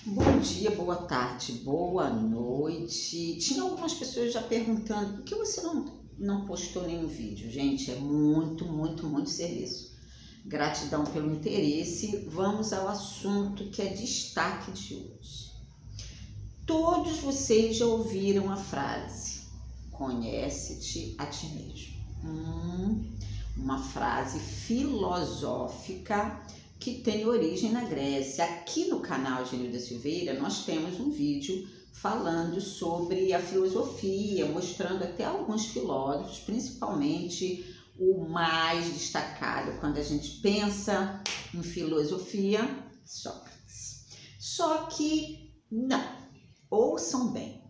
Bom dia, boa tarde, boa noite. Tinha algumas pessoas já perguntando por que você não postou nenhum vídeo. Gente, é muito serviço. Gratidão pelo interesse. Vamos ao assunto que é destaque de hoje. Todos vocês já ouviram a frase: conhece-te a ti mesmo. Uma frase filosófica que tem origem na Grécia. Aqui no canal Genilda Silveira nós temos um vídeo falando sobre a filosofia, mostrando até alguns filósofos, principalmente o mais destacado quando a gente pensa em filosofia, Sócrates. Só que não, ouçam bem.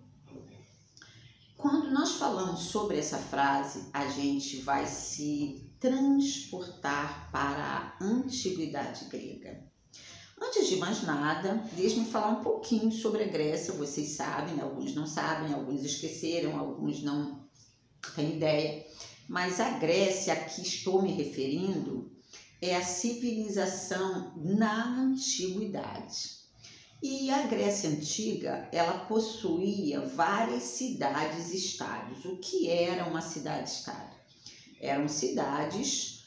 Quando nós falamos sobre essa frase, a gente vai se transportar para a antiguidade grega. Antes de mais nada, deixe-me falar um pouquinho sobre a Grécia. Vocês sabem, alguns não sabem, alguns esqueceram, alguns não têm ideia. Mas a Grécia a que estou me referindo é a civilização na antiguidade. E a Grécia Antiga, ela possuía várias cidades-estados. O que era uma cidade-estado? Eram cidades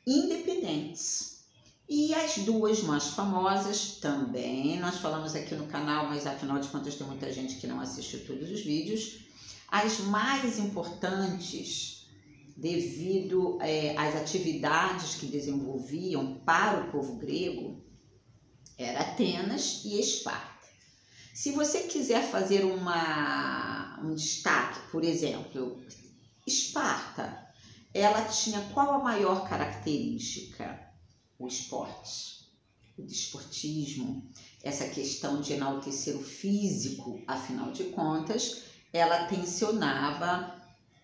independentes. E as duas mais famosas também, nós falamos aqui no canal, mas afinal de contas tem muita gente que não assistiu todos os vídeos. As mais importantes, devido às atividades que desenvolviam para o povo grego, era Atenas e Esparta. Se você quiser fazer um destaque, por exemplo, Esparta, ela tinha qual a maior característica? O esporte, o desportismo, essa questão de enaltecer o físico, afinal de contas, ela tensionava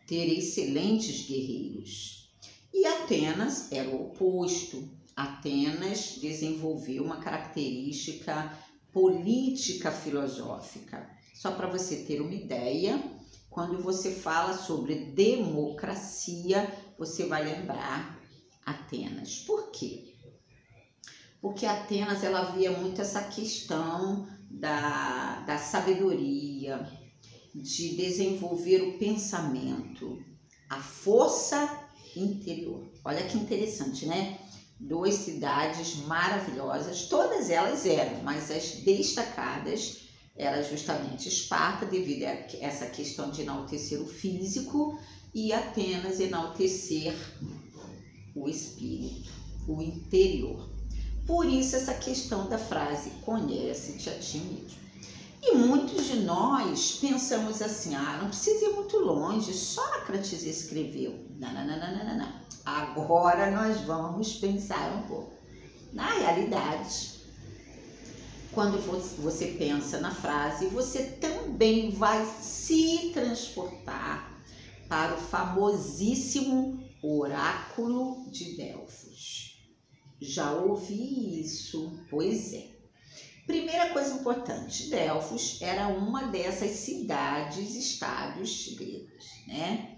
ter excelentes guerreiros. E Atenas era o oposto. Atenas desenvolveu uma característica política filosófica. Só para você ter uma ideia, quando você fala sobre democracia, você vai lembrar Atenas. Por quê? Porque Atenas ela via muito essa questão da sabedoria, de desenvolver o pensamento, a força interior. Olha que interessante, né? Duas cidades maravilhosas, todas elas eram, mas as destacadas era justamente Esparta, devido a essa questão de enaltecer o físico, e Atenas enaltecer o espírito, o interior. Por isso essa questão da frase, conhece-te a ti mesmo. E muitos de nós pensamos assim, não precisa ir muito longe, Sócrates escreveu. Não. Agora nós vamos pensar um pouco. Na realidade, quando você pensa na frase, você também vai se transportar para o famosíssimo Oráculo de Delfos. Já ouvi isso? Pois é. Primeira coisa importante, Delfos era uma dessas cidades-estados gregos, né?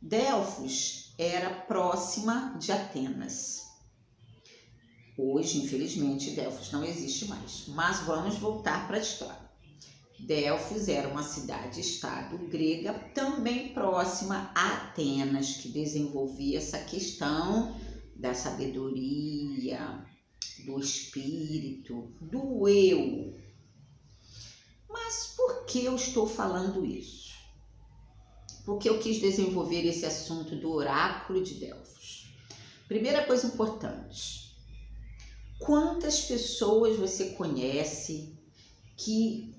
Delfos era próxima de Atenas. Hoje, infelizmente, Delfos não existe mais, mas vamos voltar para a história. Delfos era uma cidade-estado grega, também próxima a Atenas, que desenvolvia essa questão da sabedoria, do espírito, do eu. Mas por que eu estou falando isso? Porque eu quis desenvolver esse assunto do Oráculo de Delfos. Primeira coisa importante, quantas pessoas você conhece que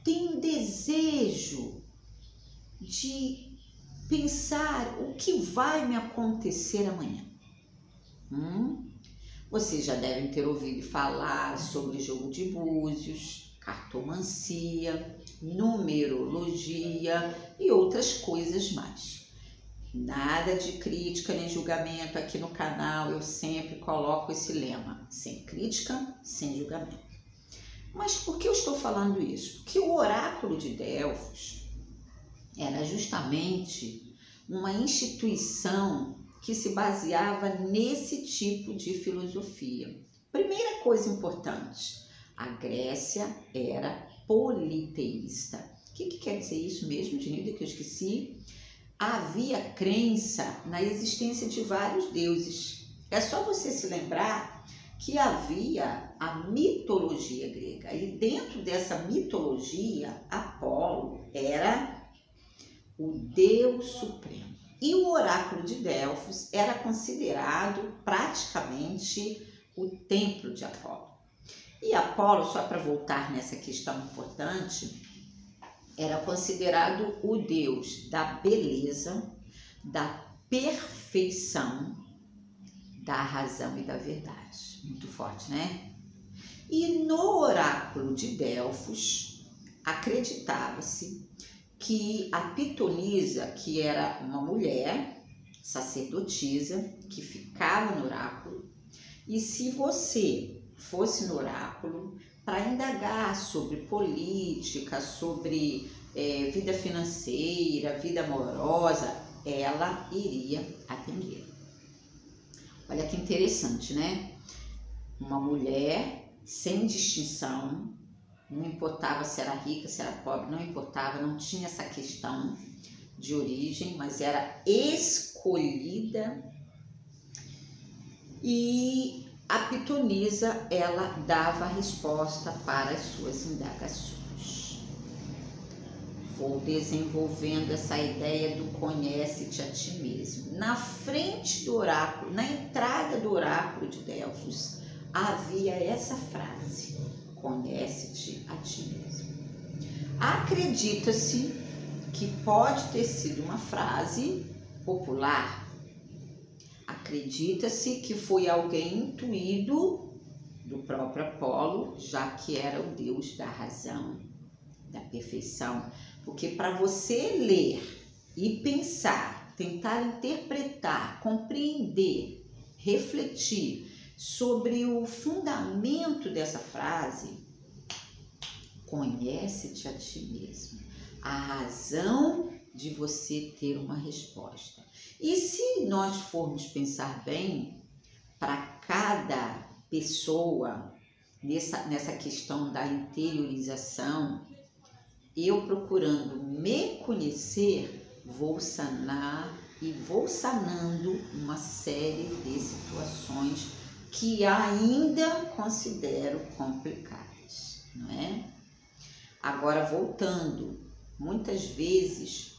tem desejo de pensar o que vai me acontecer amanhã? Vocês já devem ter ouvido falar sobre jogo de búzios, cartomancia, numerologia e outras coisas mais. Nada de crítica nem julgamento aqui no canal, eu sempre coloco esse lema, sem crítica, sem julgamento. Mas por que eu estou falando isso? Porque o Oráculo de Delfos era justamente uma instituição que se baseava nesse tipo de filosofia. Primeira coisa importante, A Grécia era politeísta. O que quer dizer isso mesmo, Genilda, que eu esqueci? Havia crença na existência de vários deuses. É só você se lembrar que havia a mitologia grega. E dentro dessa mitologia, Apolo era o Deus Supremo. E o oráculo de Delfos era considerado praticamente o templo de Apolo. E Apolo, só para voltar nessa questão importante, era considerado o deus da beleza, da perfeição, da razão e da verdade. Muito forte, né? E no oráculo de Delfos, acreditava-se que a pitonisa, que era uma mulher sacerdotisa, que ficava no oráculo, e se você fosse no oráculo para indagar sobre política, sobre vida financeira, vida amorosa, ela iria atender. Olha que interessante, né? Uma mulher sem distinção, não importava se era rica, se era pobre, não importava, não tinha essa questão de origem, mas era escolhida. E a pitonisa, ela dava a resposta para as suas indagações. Vou desenvolvendo essa ideia do conhece-te a ti mesmo. Na frente do oráculo, na entrada do oráculo de Delfos, havia essa frase: conhece-te a ti mesmo. Acredita-se que pode ter sido uma frase popular. Acredita-se que foi alguém intuído do próprio Apolo, já que era o deus da razão, da perfeição. Porque para você ler e pensar, tentar interpretar, compreender, refletir sobre o fundamento dessa frase, conhece-te a ti mesmo, a razão de você ter uma resposta. E se nós formos pensar bem, para cada pessoa, nessa questão da interiorização, eu procurando me conhecer, vou sanar e vou sanando uma série de situações que ainda considero complicadas, não é? Agora, voltando, muitas vezes,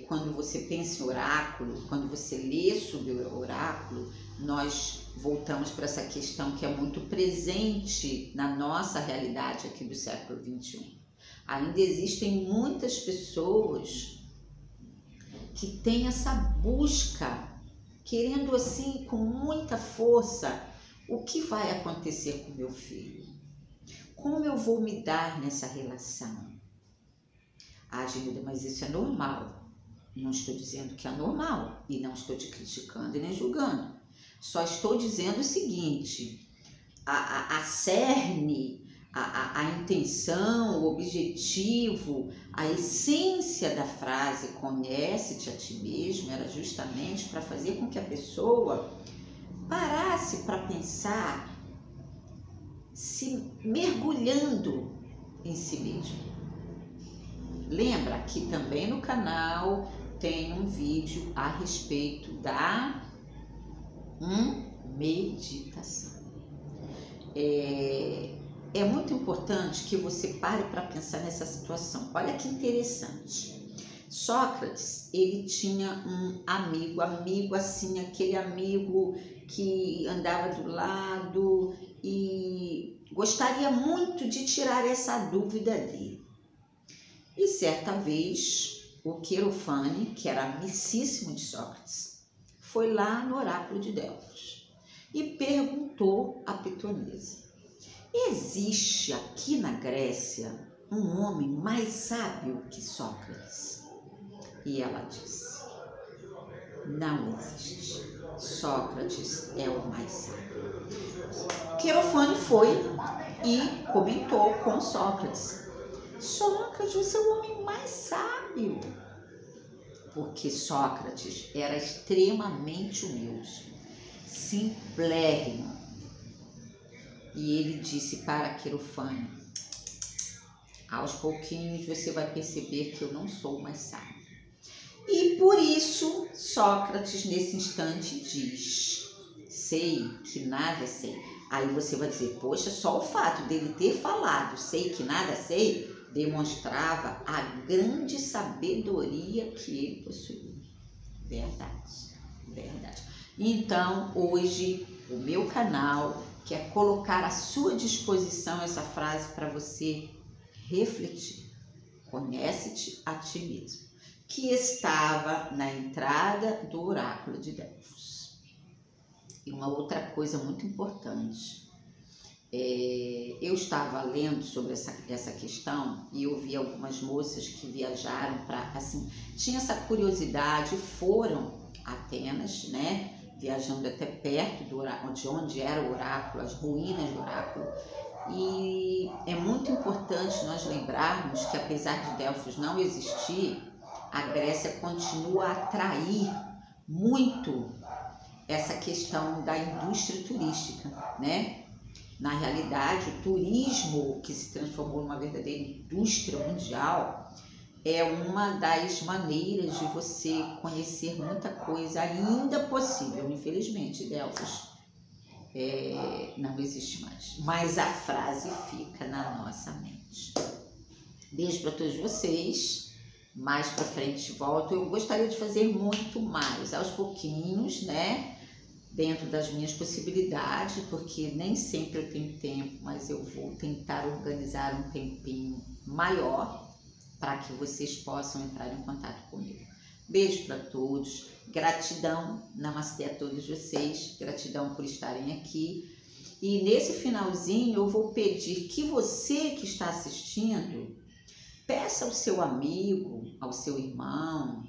quando você pensa em oráculo, quando você lê sobre o oráculo, nós voltamos para essa questão que é muito presente na nossa realidade aqui do século XXI. Ainda existem muitas pessoas que têm essa busca, querendo assim, com muita força, o que vai acontecer com meu filho? Como eu vou me dar nessa relação? Ah, Genilda, mas isso é normal. Não estou dizendo que é normal e não estou te criticando e nem julgando. Só estou dizendo o seguinte, a cerne, a intenção, o objetivo, a essência da frase conhece-te a ti mesmo era justamente para fazer com que a pessoa parasse para pensar, se mergulhando em si mesmo. Lembra que também no canal tem um vídeo a respeito da meditação. É muito importante que você pare para pensar nessa situação. Olha que interessante. Sócrates, ele tinha um amigo assim, aquele amigo que andava do lado e gostaria muito de tirar essa dúvida dele. E certa vez, o Querofane, que era amicíssimo de Sócrates, foi lá no oráculo de Delfos e perguntou a pitonisa: existe aqui na Grécia um homem mais sábio que Sócrates? E ela disse: não existe. Sócrates é o mais sábio. Querofane foi e comentou com Sócrates: Sócrates, você é o homem mais sábio. Porque Sócrates era extremamente humilde, simplérrimo. E ele disse para Quirofane: aos pouquinhos você vai perceber que eu não sou mais sábio. E por isso Sócrates nesse instante diz: sei que nada sei. Aí você vai dizer: poxa, só o fato dele ter falado sei que nada sei demonstrava a grande sabedoria que ele possuía. Verdade, verdade. Então hoje o meu canal quer colocar à sua disposição essa frase para você refletir. Conhece-te a ti mesmo, que estava na entrada do oráculo de Delfos. E uma outra coisa muito importante, eu estava lendo sobre essa questão e eu vi algumas moças que viajaram para, assim, tinha essa curiosidade, foram a Atenas, né? Viajando até perto de onde era o oráculo, as ruínas do oráculo. E é muito importante nós lembrarmos que, apesar de Delfos não existir, a Grécia continua a atrair muito essa questão da indústria turística, né? Na realidade, o turismo, que se transformou numa verdadeira indústria mundial, é uma das maneiras de você conhecer muita coisa ainda possível. Infelizmente, Delfos não existe mais, mas a frase fica na nossa mente. Beijo para todos vocês. Mais para frente volto. Eu gostaria de fazer muito mais, aos pouquinhos, né? Dentro das minhas possibilidades, porque nem sempre eu tenho tempo, mas eu vou tentar organizar um tempinho maior para que vocês possam entrar em contato comigo. Beijo para todos, gratidão, namastê a todos vocês, gratidão por estarem aqui. E nesse finalzinho eu vou pedir que você que está assistindo, peça ao seu amigo, ao seu irmão,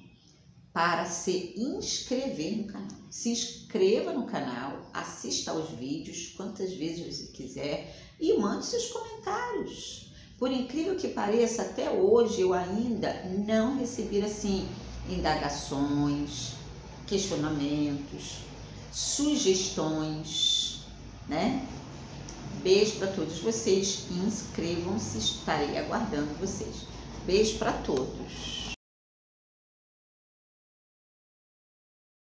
para se inscrever no canal. Se inscreva no canal, assista aos vídeos quantas vezes você quiser e mande seus comentários. Por incrível que pareça, até hoje eu ainda não recebi assim indagações, questionamentos, sugestões, né? Beijo para todos vocês, inscrevam-se, estarei aguardando vocês. Beijo para todos.